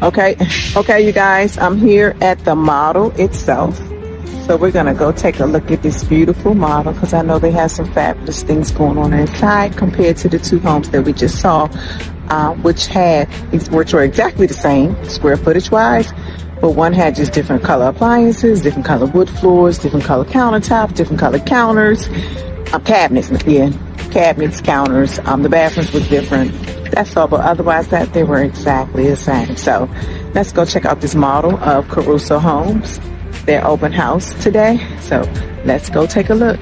Okay, you guys, I'm here at the model itself. So we're gonna go take a look at this beautiful model because I know they have some fabulous things going on inside compared to the two homes that we just saw, which were exactly the same square footage wise, but one had just different color appliances, different color wood floors, different color countertops, different color counters, cabinets, counters. The bathrooms were different. That's all, but otherwise they were exactly the same. So let's go check out this model of Caruso Homes. Their open house today. So let's go take a look.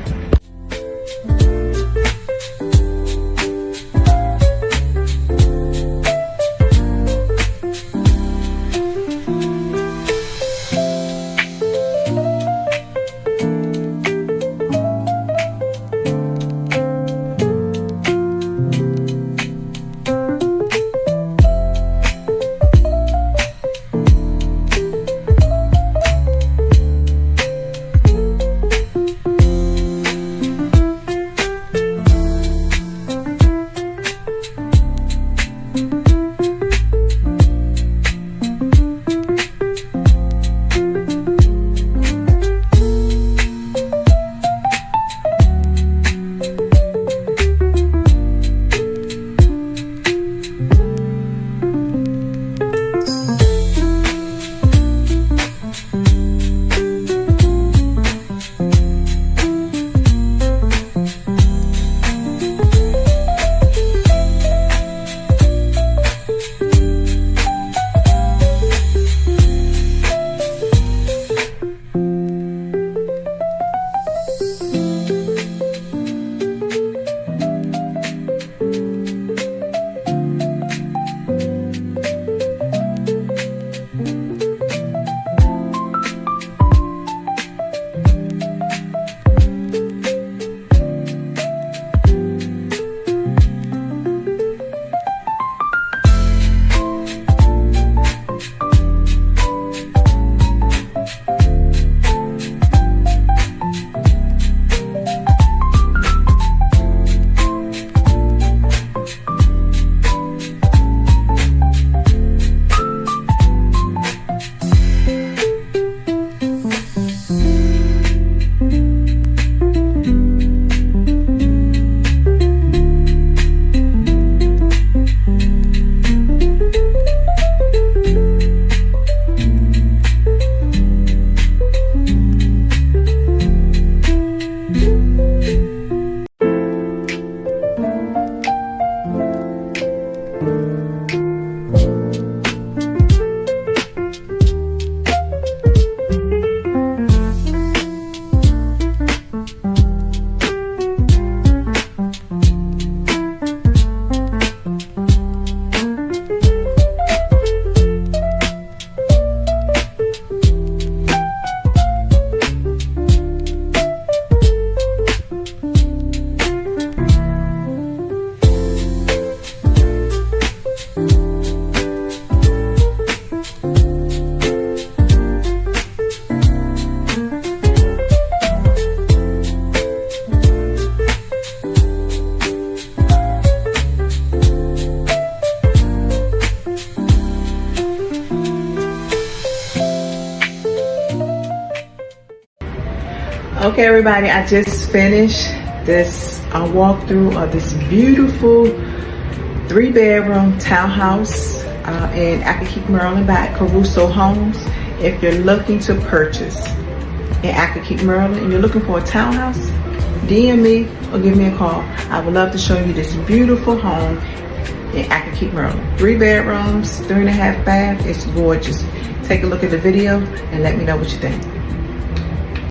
Okay, everybody, I just finished this walkthrough of this beautiful 3-bedroom townhouse in Accokeek, Maryland by Caruso Homes. If you're looking to purchase in Accokeek, Maryland, and you're looking for a townhouse, DM me or give me a call. I would love to show you this beautiful home in Accokeek, Maryland. 3 bedrooms, 3.5 baths. It's gorgeous. Take a look at the video and let me know what you think.